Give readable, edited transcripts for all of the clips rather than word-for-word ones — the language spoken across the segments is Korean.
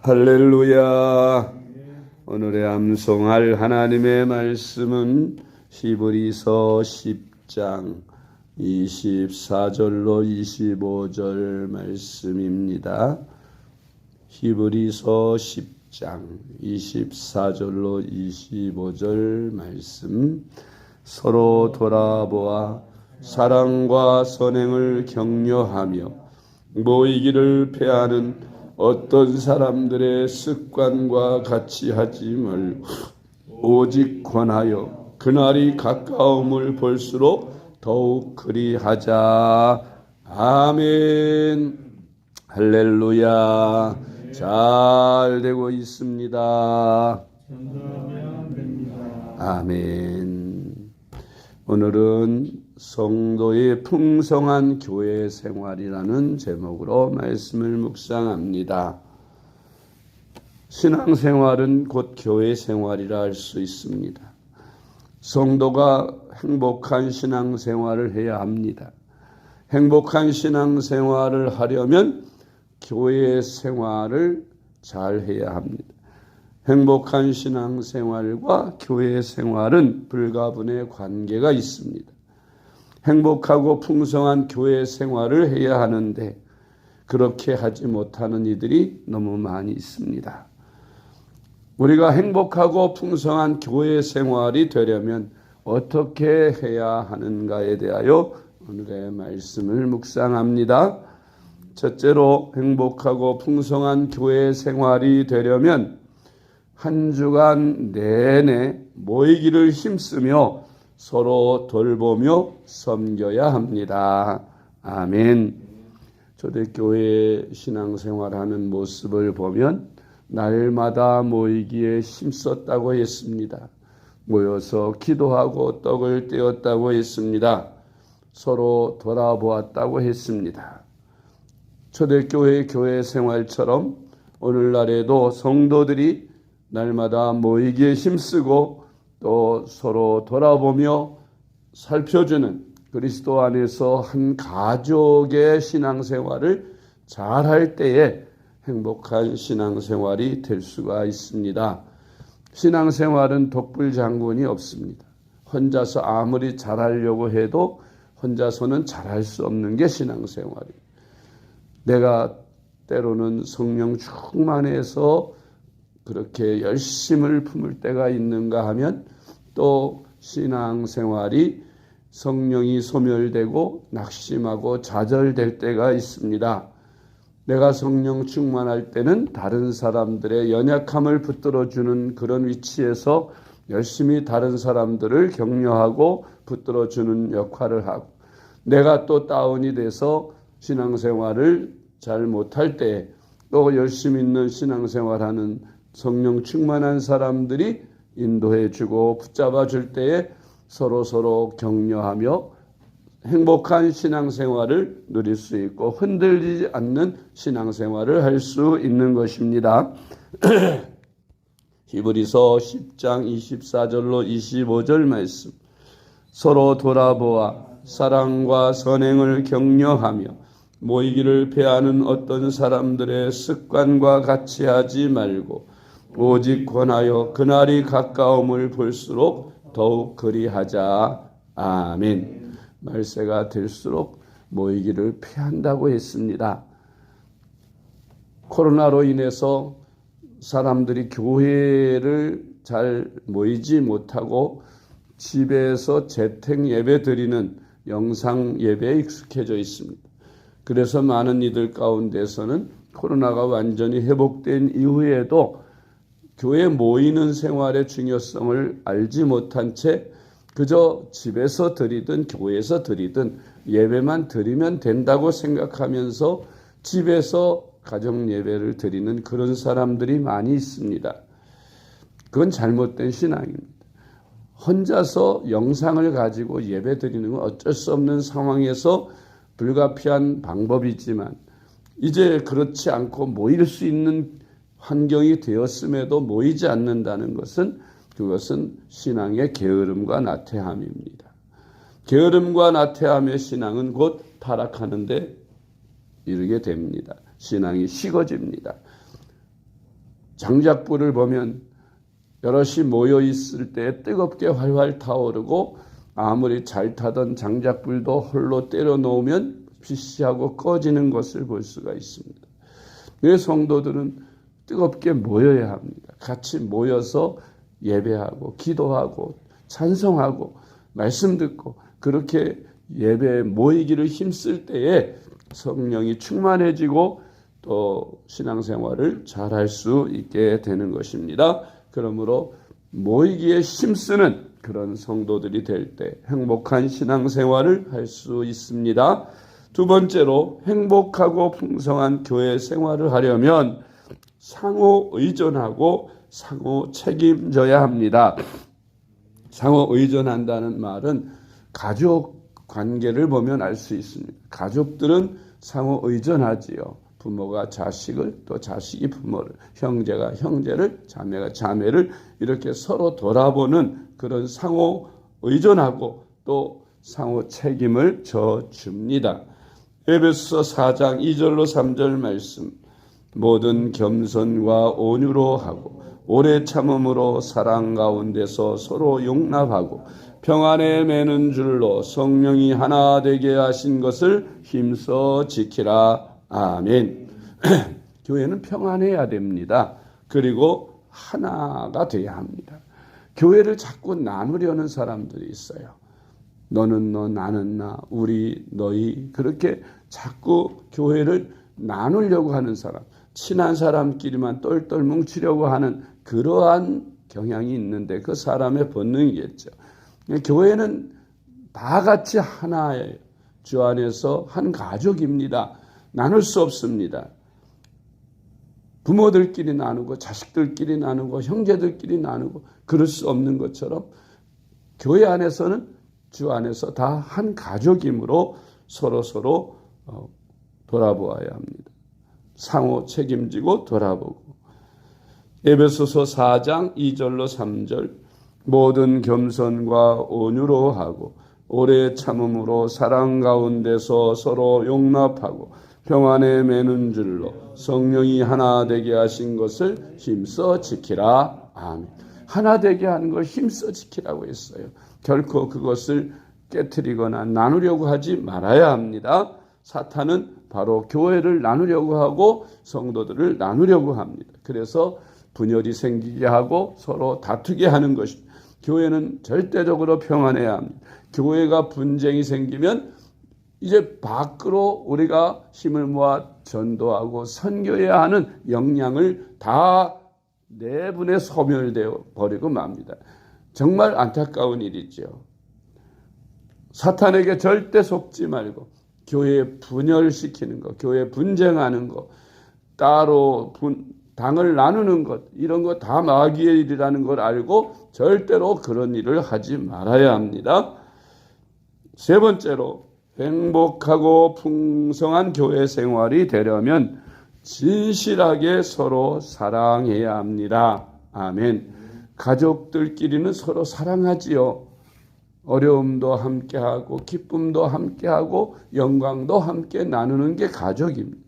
할렐루야. 오늘의 암송할 하나님의 말씀은 히브리서 10장 24절로 25절 말씀입니다. 히브리서 10장 24절로 25절 말씀. 서로 돌아보아 사랑과 선행을 격려하며 모이기를 패하는 어떤 사람들의 습관과 같이 하지 말고 오직 권하여 그날이 가까움을 볼수록 더욱 그리하자. 아멘. 할렐루야. 잘 되고 있습니다. 아멘. 오늘은 성도의 풍성한 교회 생활이라는 제목으로 말씀을 묵상합니다. 신앙생활은 곧 교회 생활이라 할 수 있습니다. 성도가 행복한 신앙생활을 해야 합니다. 행복한 신앙생활을 하려면 교회 생활을 잘 해야 합니다. 행복한 신앙생활과 교회 생활은 불가분의 관계가 있습니다. 행복하고 풍성한 교회 생활을 해야 하는데 그렇게 하지 못하는 이들이 너무 많이 있습니다. 우리가 행복하고 풍성한 교회 생활이 되려면 어떻게 해야 하는가에 대하여 오늘의 말씀을 묵상합니다. 첫째로 행복하고 풍성한 교회 생활이 되려면 한 주간 내내 모이기를 힘쓰며 서로 돌보며 섬겨야 합니다. 아멘. 초대교회 신앙생활하는 모습을 보면 날마다 모이기에 힘썼다고 했습니다. 모여서 기도하고 떡을 떼었다고 했습니다. 서로 돌아보았다고 했습니다. 초대교회 교회 생활처럼 오늘날에도 성도들이 날마다 모이기에 힘쓰고 또 서로 돌아보며 살펴주는 그리스도 안에서 한 가족의 신앙생활을 잘할 때에 행복한 신앙생활이 될 수가 있습니다. 신앙생활은 독불장군이 없습니다. 혼자서 아무리 잘하려고 해도 혼자서는 잘할 수 없는 게 신앙생활이에요. 내가 때로는 성령 충만해서 그렇게 열심을 품을 때가 있는가 하면 또 신앙생활이 성령이 소멸되고 낙심하고 좌절될 때가 있습니다. 내가 성령 충만할 때는 다른 사람들의 연약함을 붙들어주는 그런 위치에서 열심히 다른 사람들을 격려하고 붙들어주는 역할을 하고, 내가 또 다운이 돼서 신앙생활을 잘 못할 때 또 열심히 있는 신앙생활하는 성령 충만한 사람들이 인도해주고 붙잡아줄 때에 서로 격려하며 행복한 신앙생활을 누릴 수 있고 흔들리지 않는 신앙생활을 할 수 있는 것입니다. 히브리서 10장 24절로 25절 말씀. 서로 돌아보아 사랑과 선행을 격려하며 모이기를 패하는 어떤 사람들의 습관과 같이 하지 말고 오직 권하여 그날이 가까움을 볼수록 더욱 그리하자. 아멘. 말세가 될수록 모이기를 피한다고 했습니다. 코로나로 인해서 사람들이 교회를 잘 모이지 못하고 집에서 재택 예배 드리는 영상 예배에 익숙해져 있습니다. 그래서 많은 이들 가운데서는 코로나가 완전히 회복된 이후에도 교회 모이는 생활의 중요성을 알지 못한 채 그저 집에서 드리든 교회에서 드리든 예배만 드리면 된다고 생각하면서 집에서 가정 예배를 드리는 그런 사람들이 많이 있습니다. 그건 잘못된 신앙입니다. 혼자서 영상을 가지고 예배 드리는 건 어쩔 수 없는 상황에서 불가피한 방법이지만 이제 그렇지 않고 모일 수 있는 환경이 되었음에도 모이지 않는다는 것은 그것은 신앙의 게으름과 나태함입니다. 게으름과 나태함의 신앙은 곧 타락하는 데 이르게 됩니다. 신앙이 식어집니다. 장작불을 보면 여럿이 모여 있을 때 뜨겁게 활활 타오르고 아무리 잘 타던 장작불도 홀로 때려 놓으면 비시하고 꺼지는 것을 볼 수가 있습니다. 내 성도들은 뜨겁게 모여야 합니다. 같이 모여서 예배하고 기도하고 찬송하고 말씀 듣고 그렇게 예배에 모이기를 힘쓸 때에 성령이 충만해지고 또 신앙생활을 잘할 수 있게 되는 것입니다. 그러므로 모이기에 힘쓰는 그런 성도들이 될 때 행복한 신앙생활을 할 수 있습니다. 두 번째로 행복하고 풍성한 교회 생활을 하려면 상호 의존하고 상호 책임져야 합니다. 상호 의존한다는 말은 가족 관계를 보면 알 수 있습니다. 가족들은 상호 의존하지요. 부모가 자식을, 또 자식이 부모를, 형제가 형제를, 자매가 자매를 이렇게 서로 돌아보는 그런 상호 의존하고 또 상호 책임을 져줍니다. 에베소서 4장 2절로 3절 말씀, 모든 겸손과 온유로 하고 오래 참음으로 사랑 가운데서 서로 용납하고 평안에 매는 줄로 성령이 하나 되게 하신 것을 힘써 지키라. 아멘. 교회는 평안해야 됩니다. 그리고 하나가 돼야 합니다. 교회를 자꾸 나누려는 사람들이 있어요. 너는 너, 나는 나, 우리, 너희, 그렇게 자꾸 교회를 나누려고 하는 사람, 친한 사람끼리만 똘똘 뭉치려고 하는 그러한 경향이 있는데 그 사람의 본능이겠죠. 교회는 다 같이 하나예요. 주 안에서 한 가족입니다. 나눌 수 없습니다. 부모들끼리 나누고 자식들끼리 나누고 형제들끼리 나누고 그럴 수 없는 것처럼 교회 안에서는 주 안에서 다 한 가족이므로 서로 돌아보아야 합니다. 상호 책임지고 돌아보고. 에베소서 4장 2절로 3절, 모든 겸손과 온유로 하고 오래 참음으로 사랑 가운데서 서로 용납하고 평안에 매는 줄로 성령이 하나 되게 하신 것을 힘써 지키라. 아멘. 하나 되게 하는 걸 힘써 지키라고 했어요. 결코 그것을 깨트리거나 나누려고 하지 말아야 합니다. 사탄은 바로 교회를 나누려고 하고 성도들을 나누려고 합니다. 그래서 분열이 생기게 하고 서로 다투게 하는 것입니다. 교회는 절대적으로 평안해야 합니다. 교회가 분쟁이 생기면 이제 밖으로 우리가 힘을 모아 전도하고 선교해야 하는 역량을 다 내분에 소멸되어 버리고 맙니다. 정말 안타까운 일이죠. 사탄에게 절대 속지 말고 교회 분열시키는 것, 교회 분쟁하는 것, 따로 당을 나누는 것, 이런 거 다 마귀의 일이라는 걸 알고 절대로 그런 일을 하지 말아야 합니다. 세 번째로 행복하고 풍성한 교회 생활이 되려면 진실하게 서로 사랑해야 합니다. 아멘. 가족들끼리는 서로 사랑하지요. 어려움도 함께하고 기쁨도 함께하고 영광도 함께 나누는 게 가족입니다.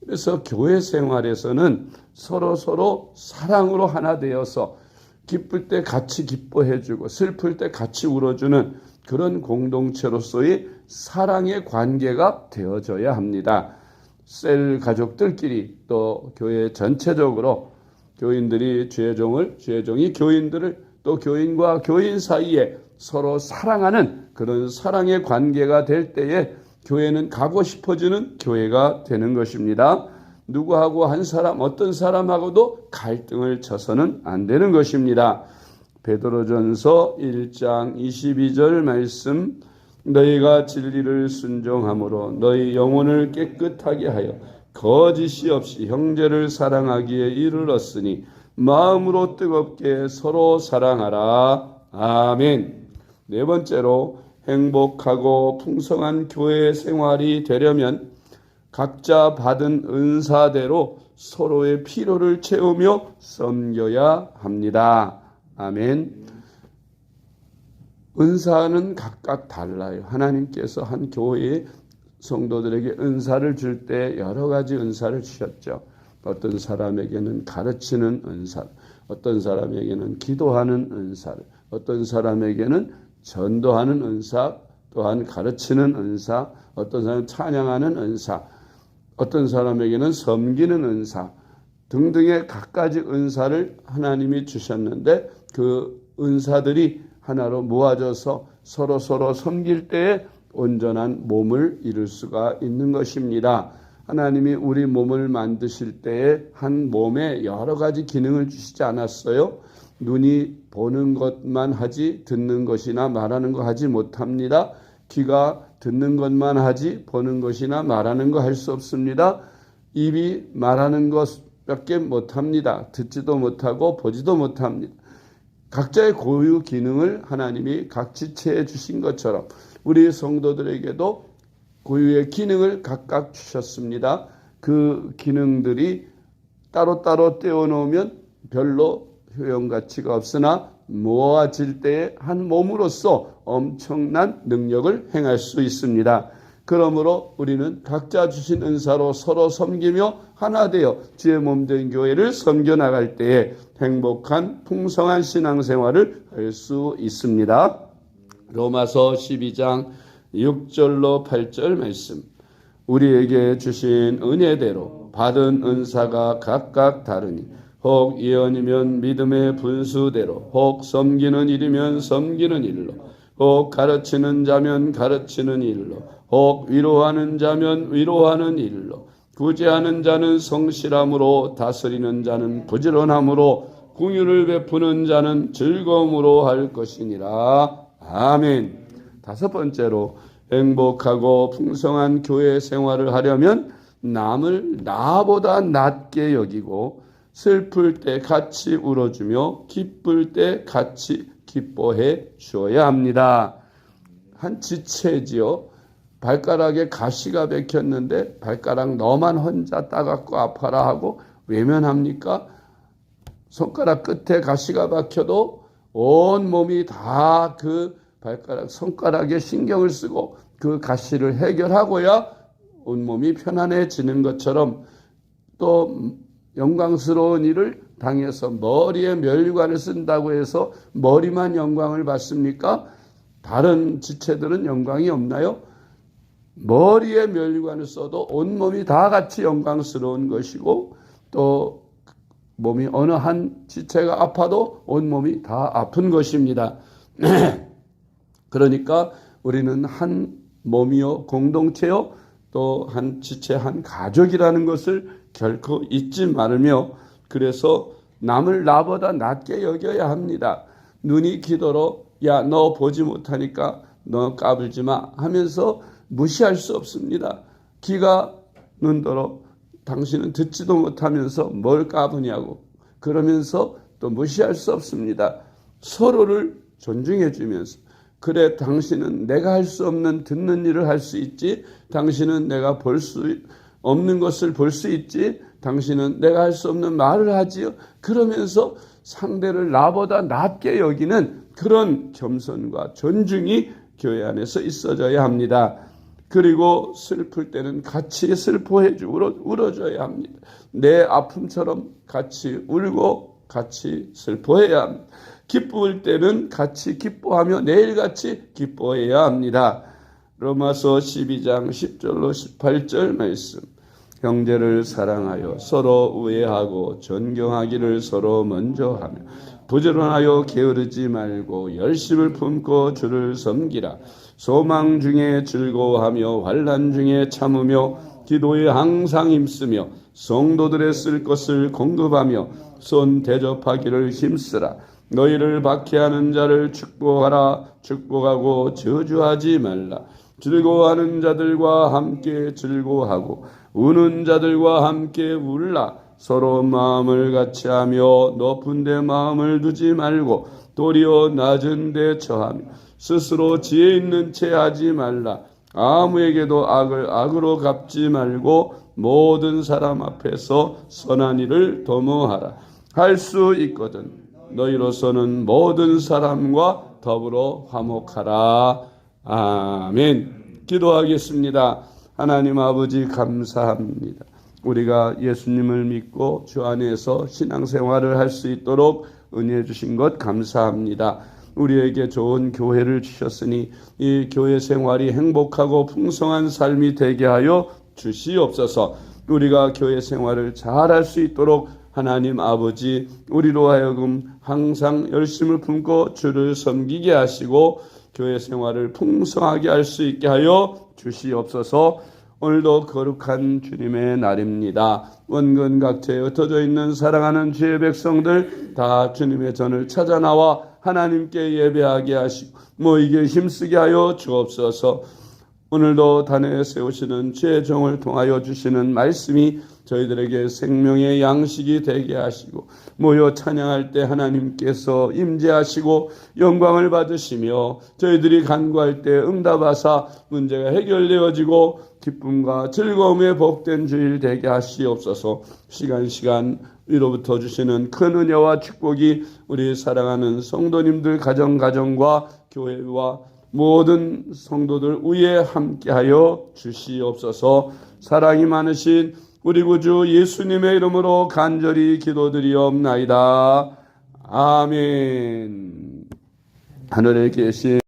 그래서 교회 생활에서는 서로 사랑으로 하나 되어서 기쁠 때 같이 기뻐해주고 슬플 때 같이 울어주는 그런 공동체로서의 사랑의 관계가 되어져야 합니다. 셀 가족들끼리 또 교회 전체적으로 교인들이 죄종이 교인들을 또 교인과 교인 사이에 서로 사랑하는 그런 사랑의 관계가 될 때에 교회는 가고 싶어지는 교회가 되는 것입니다. 누구하고 한 사람, 어떤 사람하고도 갈등을 쳐서는 안 되는 것입니다. 베드로전서 1장 22절 말씀, 너희가 진리를 순종함으로 너희 영혼을 깨끗하게 하여 거짓이 없이 형제를 사랑하기에 이르렀으니 마음으로 뜨겁게 서로 사랑하라. 아멘. 네 번째로 행복하고 풍성한 교회 생활이 되려면 각자 받은 은사대로 서로의 필요를 채우며 섬겨야 합니다. 아멘. 은사는 각각 달라요. 하나님께서 한 교회의 성도들에게 은사를 줄 때 여러 가지 은사를 주셨죠. 어떤 사람에게는 가르치는 은사, 어떤 사람에게는 기도하는 은사를, 어떤 사람에게는 전도하는 은사, 또한 가르치는 은사, 어떤 사람은 찬양하는 은사, 어떤 사람에게는 섬기는 은사 등등의 갖가지 은사를 하나님이 주셨는데 그 은사들이 하나로 모아져서 서로 섬길 때에 온전한 몸을 이룰 수가 있는 것입니다. 하나님이 우리 몸을 만드실 때에 한 몸에 여러 가지 기능을 주시지 않았어요? 눈이 보는 것만 하지 듣는 것이나 말하는 거 하지 못합니다. 귀가 듣는 것만 하지 보는 것이나 말하는 거 할 수 없습니다. 입이 말하는 것밖에 못합니다. 듣지도 못하고 보지도 못합니다. 각자의 고유 기능을 하나님이 각 지체해 주신 것처럼 우리 성도들에게도 고유의 기능을 각각 주셨습니다. 그 기능들이 따로따로 떼어놓으면 별로 효용가치가 없으나 모아질 때에 한 몸으로서 엄청난 능력을 행할 수 있습니다. 그러므로 우리는 각자 주신 은사로 서로 섬기며 하나 되어 주의 몸된 교회를 섬겨 나갈 때에 행복한 풍성한 신앙생활을 할 수 있습니다. 로마서 12장 6절로 8절 말씀. 우리에게 주신 은혜대로 받은 은사가 각각 다르니 혹 예언이면 믿음의 분수대로, 혹 섬기는 일이면 섬기는 일로, 혹 가르치는 자면 가르치는 일로, 혹 위로하는 자면 위로하는 일로, 구제하는 자는 성실함으로, 다스리는 자는 부지런함으로, 긍휼을 베푸는 자는 즐거움으로 할 것이니라. 아멘. 다섯 번째로 행복하고 풍성한 교회 생활을 하려면 남을 나보다 낮게 여기고 슬플 때 같이 울어주며 기쁠 때 같이 기뻐해 주어야 합니다. 한 지체지요. 발가락에 가시가 박혔는데 발가락 너만 혼자 따갑고 아파라 하고 외면합니까? 손가락 끝에 가시가 박혀도 온 몸이 다 그 발가락 손가락에 신경을 쓰고 그 가시를 해결하고야 온몸이 편안해지는 것처럼 또 영광스러운 일을 당해서 머리에 면류관을 쓴다고 해서 머리만 영광을 받습니까? 다른 지체들은 영광이 없나요? 머리에 면류관을 써도 온몸이 다 같이 영광스러운 것이고 또 몸이 어느 한 지체가 아파도 온몸이 다 아픈 것입니다. 그러니까 우리는 한 몸이요 공동체요 또 한 지체 한 가족이라는 것을 결코 잊지 말으며 그래서 남을 나보다 낮게 여겨야 합니다. 눈이 기도로 야 너 보지 못하니까 너 까불지 마 하면서 무시할 수 없습니다. 귀가 눈더러 당신은 듣지도 못하면서 뭘 까부냐고 그러면서 또 무시할 수 없습니다. 서로를 존중해 주면서 그래 당신은 내가 할 수 없는 듣는 일을 할 수 있지 당신은 내가 볼 수 없는 것을 볼 수 있지 당신은 내가 할 수 없는 말을 하지요. 그러면서 상대를 나보다 낮게 여기는 그런 겸손과 존중이 교회 안에서 있어져야 합니다. 그리고 슬플 때는 같이 슬퍼해주고 울어줘야 합니다. 내 아픔처럼 같이 울고 같이 슬퍼해야 합니다. 기쁠 때는 같이 기뻐하며 내일같이 기뻐해야 합니다. 로마서 12장 10절로 18절 말씀. 형제를 사랑하여 서로 우애하고 존경하기를 서로 먼저 하며 부지런하여 게으르지 말고 열심을 품고 주를 섬기라. 소망 중에 즐거워하며 환난 중에 참으며 기도에 항상 힘쓰며 성도들의 쓸 것을 공급하며 손 대접하기를 힘쓰라. 너희를 박해하는 자를 축복하라. 축복하고 저주하지 말라. 즐거워하는 자들과 함께 즐거워하고 우는 자들과 함께 울라. 서로 마음을 같이하며 높은 데 마음을 두지 말고 도리어 낮은 데 처하며 스스로 지혜 있는 채 하지 말라. 아무에게도 악을 악으로 갚지 말고 모든 사람 앞에서 선한 일을 도모하라. 할 수 있거든 너희로서는 모든 사람과 더불어 화목하라. 아멘. 기도하겠습니다. 하나님 아버지 감사합니다. 우리가 예수님을 믿고 주 안에서 신앙생활을 할 수 있도록 은혜 주신 것 감사합니다. 우리에게 좋은 교회를 주셨으니 이 교회 생활이 행복하고 풍성한 삶이 되게 하여 주시옵소서. 우리가 교회 생활을 잘 할 수 있도록 하나님 아버지, 우리로 하여금 항상 열심을 품고 주를 섬기게 하시고 교회 생활을 풍성하게 할 수 있게 하여 주시옵소서. 오늘도 거룩한 주님의 날입니다. 원근 각지에 흩어져 있는 사랑하는 주의 백성들 다 주님의 전을 찾아 나와 하나님께 예배하게 하시고 모이게 힘쓰게 하여 주옵소서. 오늘도 단에 세우시는 주의 종을 통하여 주시는 말씀이 저희들에게 생명의 양식이 되게 하시고 모여 찬양할 때 하나님께서 임재하시고 영광을 받으시며 저희들이 간구할 때 응답하사 문제가 해결되어지고 기쁨과 즐거움에 복된 주일 되게 하시옵소서. 시간 위로부터 주시는 큰 은혜와 축복이 우리 사랑하는 성도님들 가정과 교회와 모든 성도들 위에 함께하여 주시옵소서. 사랑이 많으신 우리 구주 예수님의 이름으로 간절히 기도드리옵나이다. 아멘. 하늘에 계신